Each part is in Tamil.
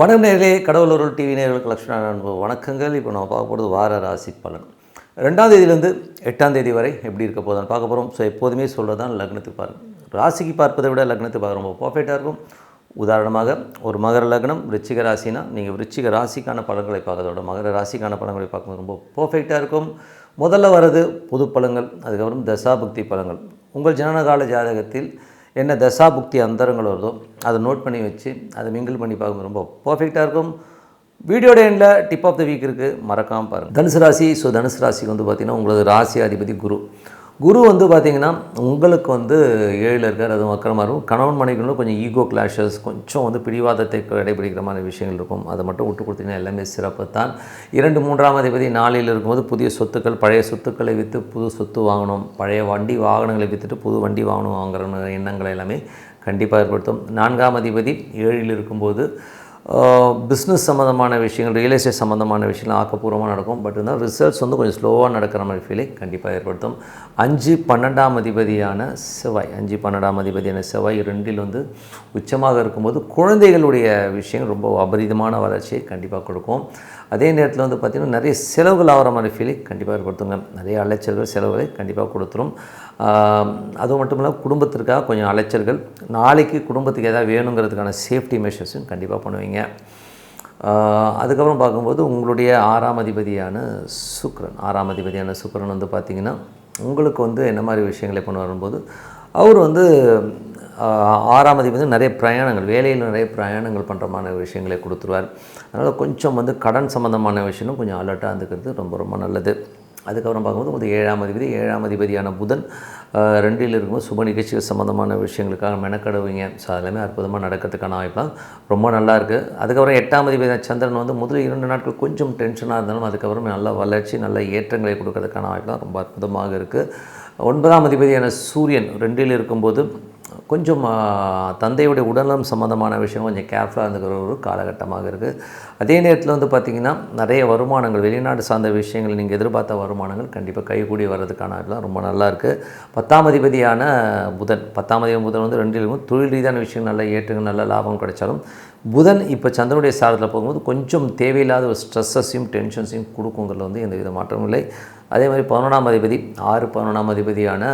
வணக்கம் நேயர்களே, கடவுள் அருள் டிவி நேயர்களுக்கு லட்சுமண அன்பு வணக்கங்கள். இப்போ நம்ம பார்க்க போகிறது வார ராசி பலன் 2ஆம் தேதியிலேருந்து 8ஆம் தேதி வரை எப்படி இருக்க போதுன்னு பார்க்க போகிறோம். ஸோ எப்போதுமே சொல்கிறது தான் லக்னத்துக்கு பாருங்கள். ராசிக்கு பார்ப்பதை விட லக்னத்துக்கு பார்க்க ரொம்ப பர்ஃபெக்டாக இருக்கும். உதாரணமாக ஒரு மகர லக்னம் விருச்சிக ராசினா நீங்கள் விருச்சிக ராசிக்கான பலன்களை பார்க்கறதோட மகர ராசிக்கான பலன்களை பார்க்கும்போது ரொம்ப பர்ஃபெக்டாக இருக்கும். முதல்ல வர்றது பொது பலன்கள், அதுக்கப்புறம் தசாபுக்தி பலன்கள். உங்கள் ஜனனகால ஜாதகத்தில் என்ன தசாபுக்தி அந்தரங்கள் வருதோ அதை நோட் பண்ணி வச்சு அதை மிங்கிள் பண்ணி பார்க்கும்போது ரொம்ப பர்ஃபெக்டாக இருக்கும். வீடியோட எண்டில் டிப் ஆஃப் த வீக் இருக்குது, மறக்காமல் பாருங்கள். தனுசு ராசி. ஸோ தனுசு ராசிக்கு வந்து பார்த்திங்கன்னா உங்களது ராசி அதிபதி குரு வந்து பார்த்திங்கன்னா உங்களுக்கு வந்து 7ல் இருக்கார். அதுவும் வக்கரமாக இருக்கும். கணவன் மனைவிகளும் கொஞ்சம் ஈகோ கிளாஷஸ், கொஞ்சம் வந்து பிடிவாதத்தை கடைபிடிக்கிற மாதிரி விஷயங்கள் இருக்கும். அதை மட்டும் விட்டு கொடுத்தீங்கன்னா எல்லாமே சிறப்பு தான். 2, 3ஆம் அதிபதி 4ல் இருக்கும்போது புதிய சொத்துக்கள், பழைய சொத்துக்களை விற்று புது சொத்து வாங்கணும், பழைய வண்டி வாகனங்களை விற்றுட்டு புது வண்டி வாங்கணும் வாங்குற எண்ணங்களை எல்லாமே கண்டிப்பாக ஏற்படுத்தும். 4ஆம் அதிபதி 7ல் இருக்கும்போது பிஸ்னஸ் சம்மந்தமான விஷயங்கள், ரியல் எஸ்டேட் சம்மந்தமான விஷயங்கள் ஆக்கப்பூர்வமாக நடக்கும். பட் இருந்தாலும் ரிசல்ட்ஸ் வந்து கொஞ்சம் ஸ்லோவாக நடக்கிற மாதிரி ஃபீலை கண்டிப்பாக ஏற்படுத்தும். 5, 12ஆம் அதிபதியான செவ்வாய் 2ல் வந்து உச்சமாக இருக்கும்போது குழந்தைகளுடைய விஷயம் ரொம்ப அபரிதமான வளர்ச்சியை கண்டிப்பாக கொடுக்கும். அதே நேரத்தில் வந்து பார்த்திங்கன்னா நிறைய செலவுகள் ஆகிற மாதிரி ஃபீலை கண்டிப்பாக ஏற்படுத்துங்க. நிறைய அலைச்சல்கள் செலவுகளை கண்டிப்பாக கொடுத்துரும். அது மட்டும் இல்லாமல் குடும்பத்திற்காக கொஞ்சம் அலைச்சல்கள், நாளைக்கு குடும்பத்துக்கு எதாவது வேணுங்கிறதுக்கான சேஃப்டி மெஷர்ஸும் கண்டிப்பாக பண்ணுவீங்க. அதுக்கப்புறம் பார்க்கும்போது உங்களுடைய 6ஆம் அதிபதியான சுக்கிரன் வந்து பார்த்திங்கன்னா உங்களுக்கு வந்து என்ன மாதிரி விஷயங்களை பண்ண வரும்போது அவர் வந்து 6ஆம் அதிபதி நிறைய பிரயாணங்கள், வேலையில் நிறைய பிரயாணங்கள் பண்ணுற மாதிரி விஷயங்களை கொடுத்துருவார். அதனால் கொஞ்சம் வந்து கடன் சம்மந்தமான விஷயம் கொஞ்சம் அலர்ட்டாக இருந்துக்கிறது ரொம்ப ரொம்ப நல்லது. அதுக்கப்புறம் பார்க்கும்போது உங்களுக்கு 7ஆம் அதிபதியான புதன் 2ல் இருக்கும்போது சுப நிகழ்ச்சிகள் சம்மந்தமான விஷயங்களுக்காக மெனக்கடுவீங்க. ஸோ அதெல்லாமே அற்புதமாக நடக்கிறதுக்கான வாய்ப்பாக ரொம்ப நல்லா இருக்குது. அதுக்கப்புறம் 8ஆம் அதிபதியான சந்திரன் வந்து முதல் 2 நாட்கள் கொஞ்சம் டென்ஷனாக இருந்தாலும் அதுக்கப்புறம் நல்ல வளர்ச்சி, நல்ல ஏற்றங்களை கொடுக்கறதுக்கான வாய்ப்பாக ரொம்ப அற்புதமாக இருக்குது. 9ஆம் அதிபதியான சூரியன் 2ல் இருக்கும்போது கொஞ்சம் தந்தையுடைய உடல்நலம் சம்மந்தமான விஷயம் கொஞ்சம் கேர்ஃபுல்லாக இருந்துக்கிற ஒரு காலகட்டமாக இருக்குது. அதே நேரத்தில் வந்து பார்த்திங்கன்னா நிறைய வருமானங்கள், வெளிநாடு சார்ந்த விஷயங்கள், நீங்கள் எதிர்பார்த்த வருமானங்கள் கண்டிப்பாக கைகூடி வர்றதுக்கான இதெல்லாம் ரொம்ப நல்லா இருக்குது. 10ஆம் அதிபதியான புதன் வந்து 2ல் இருக்கும். தொழில் ரீதியான விஷயம் நல்ல ஏற்றுங்க, நல்ல லாபம் கிடைச்சாலும் புதன் இப்போ சந்திரனுடைய சாரத்தில் போகும்போது கொஞ்சம் தேவையில்லாத ஒரு ஸ்ட்ரெஸ்ஸையும் டென்ஷன்ஸையும் கொடுக்குங்கிறதுல வந்து எந்த வித மாற்றமும் இல்லை. அதே மாதிரி 11ஆம் அதிபதியான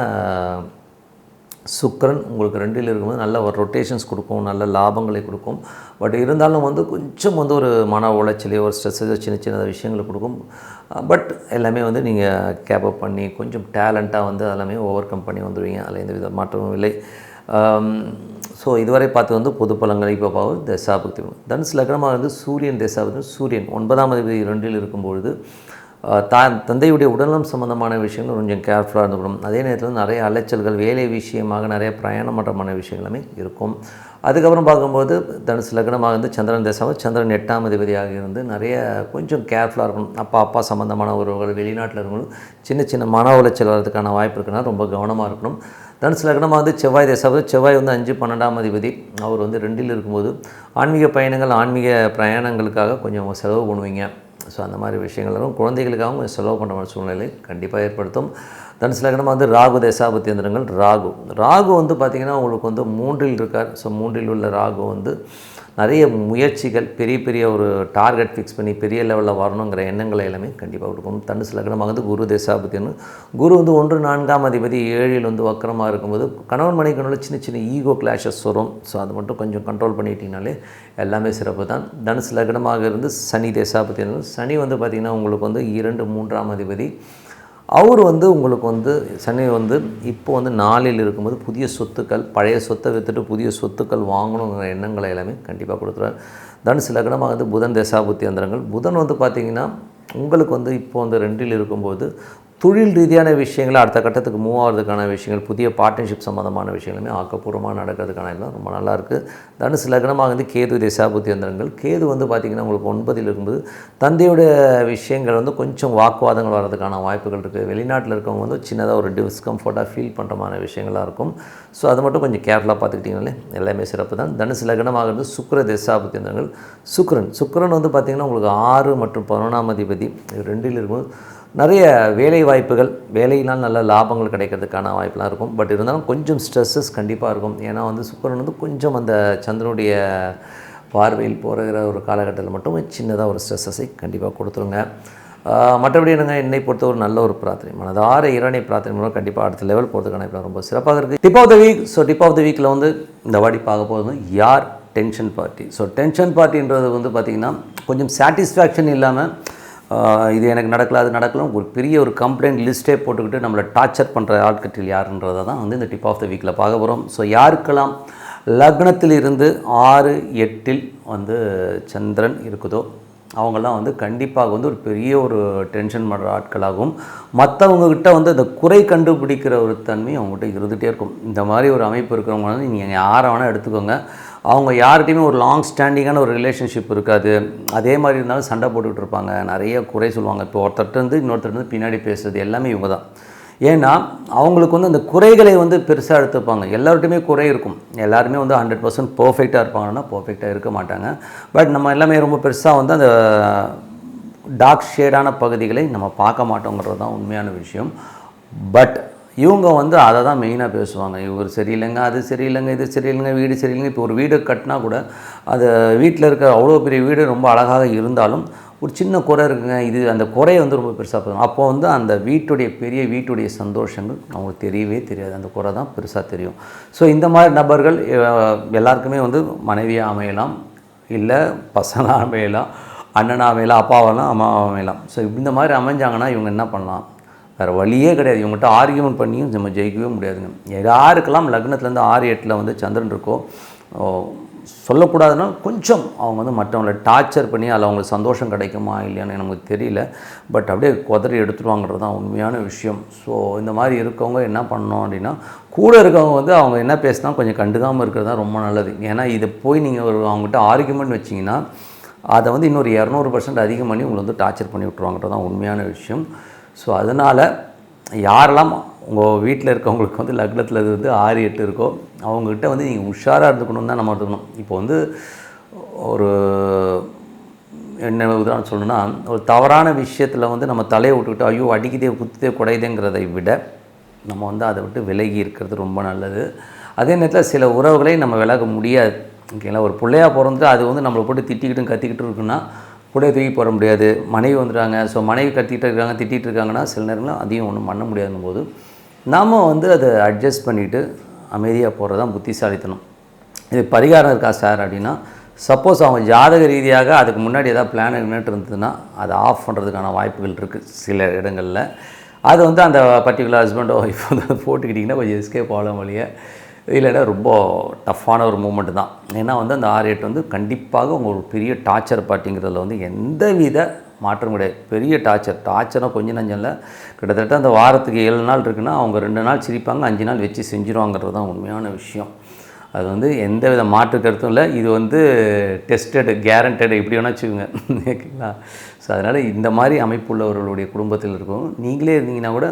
சுக்கிரன் உங்களுக்கு 2ல் இருக்கும்போது நல்ல ஒரு ரொட்டேஷன்ஸ் கொடுக்கும், நல்ல லாபங்களை கொடுக்கும். பட் இருந்தாலும் வந்து கொஞ்சம் வந்து ஒரு மன உளைச்சலையோ ஒரு ஸ்ட்ரெஸ்ஸோ சின்ன விஷயங்களை கொடுக்கும். பட் எல்லாமே வந்து நீங்கள் கேப்அப் பண்ணி கொஞ்சம் டேலண்ட்டாக வந்து எல்லாமே ஓவர் கம் பண்ணி வந்துடுவீங்க. அதில் எந்த வித மாற்றமும் இல்லை. ஸோ இதுவரை பார்த்து வந்து பொது பலன்களை இப்போ பார்த்து தசாபுக்தி. தனுசு லக்னமாக வந்து சூரியன் தசாபுக்தி. சூரியன் 9ஆம் அதிபதி 2ல் இருக்கும்பொழுது தந்தையுடைய உடல்நலம் சம்மந்தமான விஷயங்கள் கொஞ்சம் கேர்ஃபுல்லாக இருந்துக்கணும். அதே நேரத்தில் நிறைய அலைச்சல்கள், வேலை விஷயமாக நிறைய பிரயாணம் பண்ணுறமான விஷயங்களுமே இருக்கும். அதுக்கப்புறம் பார்க்கும்போது தனுசு லக்னமாக இருந்து சந்திரன் தசாவும், சந்திரன் 8ஆம் அதிபதியாக இருந்து நிறைய கொஞ்சம் கேர்ஃபுல்லாக இருக்கணும். அப்பா சம்மந்தமான உறவுகள், வெளிநாட்டில் இருக்கணும், சின்ன மன உளைச்சல் வர்றதுக்கான வாய்ப்பு இருக்குன்னா ரொம்ப கவனமாக இருக்கணும். தனுசு லக்னமாக வந்து செவ்வாய் தசாவும், செவ்வாய் வந்து 5, 12ஆம் அதிபதி அவர் வந்து 2ல் இருக்கும்போது ஆன்மீக பயணங்கள், ஆன்மீக பிரயாணங்களுக்காக கொஞ்சம் செலவு பண்ணுவீங்க. ஸோ அந்த மாதிரி விஷயங்களும் குழந்தைகளுக்காகவும் கொஞ்சம் செலவு பண்ணுற மாதிரி சூழ்நிலை கண்டிப்பாக ஏற்படுத்தும். தனுசு லக்னமாக வந்து ராகு தசாபுத்தி எந்திரங்கள். ராகு வந்து பார்த்திங்கன்னா உங்களுக்கு வந்து 3ல் இருக்கார். ஸோ 3ல் உள்ள ராகு வந்து நிறைய முயற்சிகள், பெரிய ஒரு டார்கெட் ஃபிக்ஸ் பண்ணி பெரிய லெவலில் வரணுங்கிற எண்ணங்களை எல்லாமே கண்டிப்பாக கொடுக்கும். தனுசு லக்னமாக வந்து குரு தசாபுத்தின்னு. குரு வந்து 1, 4ஆம் அதிபதி 7ல் வந்து வக்கரமாக இருக்கும்போது கணவன் மனைவிக்குள்ள சின்ன ஈகோ கிளாஷஸ் வரும். ஸோ அது மட்டும் கொஞ்சம் கண்ட்ரோல் பண்ணிட்டீங்கனாலே எல்லாமே சிறப்பு தான். தனுசு லக்னமாக இருந்து சனி தசாபுத்தி. சனி வந்து பார்த்திங்கன்னா உங்களுக்கு வந்து 2, 3ஆம் அதிபதி. அவர் வந்து உங்களுக்கு வந்து சனி வந்து இப்போ வந்து 4ல் இருக்கும்போது புதிய சொத்துக்கள், பழைய சொத்தை விற்றுட்டு புதிய சொத்துக்கள் வாங்கணுங்கிற எண்ணங்களை எல்லாமே கண்டிப்பாக கொடுத்துருவார். தனுசு லக்னமாக வந்து புதன் தசாபுத்தி அந்தரங்கள். புதன் வந்து பார்த்திங்கன்னா உங்களுக்கு வந்து இப்போ வந்து 2ல் இருக்கும்போது தொழில் ரீதியான விஷயங்களை அடுத்த கட்டத்துக்கு மூவ் ஆகிறதுக்கான விஷயங்கள், புதிய பார்ட்னர்ஷிப் சம்மந்தமான விஷயங்களுமே ஆக்கப்பூர்வமாக நடக்கிறதுக்கான எல்லாம் ரொம்ப நல்லாயிருக்கு. தனுசு லக்னமாக வந்து கேது தசாபுத்தி அந்தரங்கள். கேது வந்து பார்த்திங்கன்னா உங்களுக்கு 9ல் இருக்கும்போது தந்தையுடைய விஷயங்கள் வந்து கொஞ்சம் வாக்குவாதங்கள் வர்றதுக்கான வாய்ப்புகள் இருக்குது. வெளிநாட்டில் இருக்கவங்க வந்து சின்னதாக ஒரு டிஸ்கம்ஃபர்ட்டாக ஃபீல் பண்ணுற மாதிரி விஷயங்களாக இருக்கும். ஸோ அது மட்டும் கொஞ்சம் கேர்ஃபுல்லாக பார்த்துக்கிட்டிங்கனாலே எல்லாமே சிறப்பு தான். தனுசு லக்னமாக இருந்து சுக்கிர தசாபுத்தி அந்தரங்கள். சுக்கிரன் வந்து பார்த்திங்கன்னா உங்களுக்கு 6 மற்றும் 11ஆம் அதிபதி 2ல் இருக்கும்போது நிறைய வேலை வாய்ப்புகள், வேலையினால் நல்ல லாபங்கள் கிடைக்கிறதுக்கான வாய்ப்பெலாம் இருக்கும். பட் இருந்தாலும் கொஞ்சம் ஸ்ட்ரெஸ்ஸஸ் கண்டிப்பாக இருக்கும். ஏன்னா வந்து சுக்கிரன் வந்து கொஞ்சம் அந்த சந்திரனுடைய பார்வையில் போகிற ஒரு காலகட்டத்தில் மட்டும் சின்னதாக ஒரு ஸ்ட்ரெஸ்ஸை கண்டிப்பாக கொடுத்துருங்க. மற்றபடி என்னை பொறுத்த ஒரு நல்ல ஒரு பிரார்த்தனை, மனதார இறைவனை பிரார்த்தனை மூலம் கண்டிப்பாக அடுத்த லெவல் போகிறதுக்கான இப்போ ரொம்ப சிறப்பாக இருக்குது. Tip of the week. So tip of the வீக்கில் வந்து இந்த வாடி பார்க்க போகிறது யார் டென்ஷன் பார்ட்டி. ஸோ டென்ஷன் பார்ட்டின்றது வந்து பார்த்திங்கன்னா கொஞ்சம் சாட்டிஸ்ஃபேக்ஷன் இல்லாமல் இது எனக்கு நடக்கல அது நடக்கலாம் ஒரு பெரிய ஒரு கம்ப்ளைண்ட் லிஸ்ட்டே போட்டுக்கிட்டு நம்மளை டார்ச்சர் பண்ணுற ஆட்கட்டில் யாருன்றதை தான் வந்து இந்த டிப் ஆஃப் த வீக்கில் பார்க்க போகிறோம். ஸோ யாருக்கெல்லாம் லக்னத்தில் இருந்து 6, 8 வந்து சந்திரன் இருக்குதோ அவங்கெல்லாம் வந்து கண்டிப்பாக வந்து ஒரு பெரிய ஒரு டென்ஷன் பண்ணுற ஆட்களாகவும் மற்றவங்கக்கிட்ட வந்து அந்த குறை கண்டுபிடிக்கிற ஒரு தன்மை அவங்ககிட்ட இருந்துகிட்டே இருக்கும். இந்த மாதிரி ஒரு அமைப்பு இருக்கிறவங்க வந்து நீங்கள் யாரை வேணால் எடுத்துக்கோங்க, அவங்க யார்கிட்டையுமே ஒரு லாங் ஸ்டாண்டிங்கான ஒரு ரிலேஷன்ஷிப் இருக்காது. அதே மாதிரி இருந்தாலும் சண்டை போட்டுக்கிட்டு இருப்பாங்க, நிறைய குறை சொல்லுவாங்க. இப்போ ஒருத்தர்கிட்ட இன்னொருத்தர் பின்னாடி பேசுறது எல்லாமே இவங்க தான். ஏன்னா அவங்களுக்கு வந்து அந்த குறைகளை வந்து பெருசாக எடுத்துப்பாங்க. எல்லார்ட்டையுமே குறை இருக்கும், எல்லாருமே வந்து 100% பர்ஃபெக்டாக இருப்பாங்கன்னா பர்ஃபெக்டாக இருக்க மாட்டாங்க. பட் நம்ம எல்லாமே ரொம்ப பெருசாக வந்து அந்த டார்க் ஷேடான பகுதிகளை நம்ம பார்க்க மாட்டோங்கிறது தான் உண்மையான விஷயம். பட் இவங்க வந்து அதை தான் மெயினாக பேசுவாங்க. இவர் சரியில்லைங்க, அது சரியில்லைங்க, இது சரியில்லைங்க, வீடு சரியில்லைங்க. இப்போ ஒரு வீடு கட்டினா கூட அது வீட்டில் இருக்க அவ்வளோ பெரிய வீடு ரொம்ப அழகாக இருந்தாலும் ஒரு சின்ன குறை இருக்குங்க, இது அந்த குறையை வந்து ரொம்ப பெருசாக போகும். அப்போ வந்து அந்த வீட்டுடைய சந்தோஷங்கள் அவங்களுக்கு தெரியவே தெரியாது, அந்த குறை தான் பெருசாக தெரியும். ஸோ இந்த மாதிரி நபர்கள் எல்லாருக்குமே வந்து மனைவியாக அமையலாம், இல்லை பசங்களாக அமையலாம், அண்ணனாக அமையலாம், அப்பாவெல்லாம் அம்மாவாக அமையலாம். ஸோ இந்த மாதிரி அமைஞ்சாங்கன்னா இவங்க என்ன பண்ணலாம், வேறு வழியே கிடையாது. இவங்ககிட்ட ஆர்கியூமெண்ட் பண்ணியும் நம்ம ஜெயிக்கவே முடியாதுங்க. யாருக்கெல்லாம் லக்னத்துலேருந்து 6, 8 வந்து சந்திரன் இருக்கோ சொல்லக்கூடாதுன்னா கொஞ்சம் அவங்க வந்து மற்றவங்களை டார்ச்சர் பண்ணி அதில் அவங்களுக்கு சந்தோஷம் கிடைக்குமா இல்லையான்னு நமக்கு தெரியல. பட் அப்படியே குதறி எடுத்துருவாங்கிறது தான் உண்மையான விஷயம். ஸோ இந்த மாதிரி இருக்கவங்க என்ன பண்ணணும் அப்படின்னா, கூட இருக்கவங்க வந்து அவங்க என்ன பேசினா கொஞ்சம் கண்டுக்காமல் இருக்கிறது தான் ரொம்ப நல்லது. ஏன்னா இதை போய் நீங்கள் அவங்ககிட்ட ஆர்கியூமெண்ட் வச்சிங்கன்னா அதை வந்து இன்னொரு 200% அதிகம் பண்ணி உங்களை வந்து டார்ச்சர் பண்ணி விட்ருவாங்கிறது தான் உண்மையான விஷயம். ஸோ அதனால் யாரெல்லாம் உங்கள் வீட்டில் இருக்கவங்களுக்கு வந்து லக்னத்தில் வந்து 6, 8 இருக்கோ அவங்ககிட்ட வந்து நீங்கள் உஷாராக இருந்துக்கணும் தான் நம்ம எடுத்துக்கணும். இப்போ வந்து ஒரு என்ன உதாரணம் சொல்லணும்னா, ஒரு தவறான விஷயத்தில் வந்து நம்ம தலையை விட்டுக்கிட்டு ஐயோ அடிக்குதே குத்துதே குடையுதேங்கிறதை விட நம்ம வந்து அதை விட்டு விலகி இருக்கிறது ரொம்ப நல்லது. அதே நேரத்தில் சில உறவுகளை நம்ம விலக முடியாது. ஓகேங்களா, ஒரு பிள்ளையாக பிறந்துட்டு அது வந்து நம்மளை போட்டு திட்டிக்கிட்டும் கத்திக்கிட்டு இருக்குன்னா கூட தூக்கி போட முடியாது. மனைவி வந்துடுறாங்க, ஸோ மனைவி கத்திக்கிட்டு இருக்காங்க திட்டிகிட்டு இருக்காங்கன்னா சில நேரங்களில் அதையும் ஒன்றும் பண்ண முடியாதுங்கும் போது நாம் வந்து அதை அட்ஜஸ்ட் பண்ணிவிட்டு அமைதியாக போகிறது தான் புத்திசாலித்தனம். இது பரிகாரம் இருக்கா சார் அப்படின்னா, சப்போஸ் அவங்க ஜாதக ரீதியாக அதுக்கு முன்னாடி ஏதாவது பிளான் நின்றுட்டு இருந்ததுன்னா அதை ஆஃப் பண்ணுறதுக்கான வாய்ப்புகள் இருக்குது சில இடங்களில். அது வந்து அந்த பர்டிகுலர் ஹஸ்பண்டோ ஒய்ஃபோ வந்து போட்டுக்கிட்டிங்கன்னா கொஞ்சம் எஸ்கேப் ஆகலாம் வழியை, இல்லைன்னா ரொம்ப டஃப்பான ஒரு மூமெண்ட் தான். ஏன்னா வந்து அந்த 6, 8 வந்து கண்டிப்பாக உங்கள் ஒரு பெரிய டார்ச்சர் பார்ட்டிங்கிறதுல வந்து எந்த வித மாற்றம் கிடையாது. பெரிய டார்ச்சராக கொஞ்சம் நஞ்சம் இல்லை. கிட்டத்தட்ட அந்த வாரத்துக்கு 7 நாள் இருக்குன்னா அவங்க 2 நாள் சிரிப்பாங்க, 5 நாள் வச்சு செஞ்சுருவாங்கிறது தான் உண்மையான விஷயம். அது வந்து எந்த வித மாற்று கருத்தும் இல்லை. இது வந்து டெஸ்டடு கேரண்டடு இப்படி வேணா வச்சுக்கோங்க, ஓகேங்களா. ஸோ அதனால் இந்த மாதிரி அமைப்புள்ளவர்களுடைய குடும்பத்தில் இருக்கவங்க நீங்களே இருந்தீங்கன்னா கூட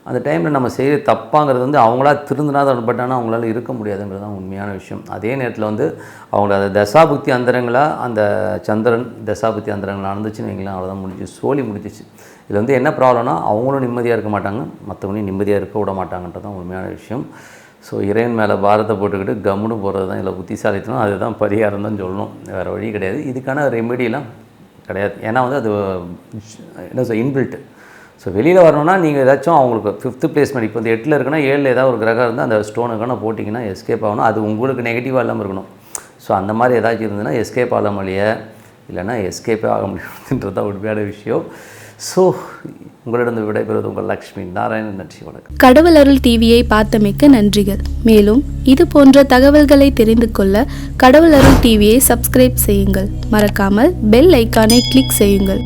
அந்த டைமில் நம்ம செய்கிற தப்பாங்கிறது வந்து அவங்களா திருந்தினா தான், பட் ஆனால் அவங்களால இருக்க முடியாதுங்கிறது தான் உண்மையான விஷயம். அதே நேரத்தில் வந்து அவங்கள அந்த தசாபுக்தி அந்தரங்களாக அந்த சந்திரன் தசாபுக்தி அந்தரங்கள் நடந்துச்சுன்னு வைங்களேன், அவ்வளோதான் முடிஞ்சிச்சு. இதில் வந்து என்ன ப்ராப்ளம்னா அவங்களும் நிம்மதியாக இருக்க மாட்டாங்க, மற்றவங்களையும் நிம்மதியாக இருக்க விட மாட்டாங்கன்றது தான் உண்மையான விஷயம். ஸோ இறைவன் மேலே பாரத்தை போட்டுக்கிட்டு கம்முன்னு போகிறது தான் இல்லை புத்திசாலித்தனம், அதுதான் பரிகாரம் தான் சொல்லணும், வேறு வழி கிடையாது. இதுக்கான ரெமெடியெலாம் கிடையாது. ஏன்னா வந்து அது என்ன சொல் இன்பில்ட்டு. ஸோ வெளியில் வரணும்னா நீங்கள் ஏதாச்சும் அவங்களுக்கு 5th பிளேஸ்மெண்ட் இப்போ வந்து 8 இருக்குன்னா 7 ஏதாவது ஒரு கிரகம் இருந்தால் அந்த ஸ்டோனுக்கான போட்டிங்கன்னா எஸ்கேப் ஆகணும். அது உங்களுக்கு நெகட்டிவாக இல்லாமல் இருக்கணும். ஸோ அந்த மாதிரி ஏதாச்சும் இருந்ததுன்னா எஸ்கேப் ஆக முடிய, இல்லைன்னா எஸ்கேப்பே ஆக முடியாதுன்றது தான் உண்மையான விஷயம். ஸோ உங்களிடம் விடைபெறுவது உங்கள் லக்ஷ்மி நாராயணன். நன்றி, வணக்கம். கடவுள் அருள் டிவியை பார்த்தமைக்கு நன்றிகள். மேலும் இது போன்ற தகவல்களை தெரிந்து கொள்ள கடவுள் அருள் டிவியை சப்ஸ்கிரைப் செய்யுங்கள். மறக்காமல் பெல் ஐக்கானை கிளிக் செய்யுங்கள்.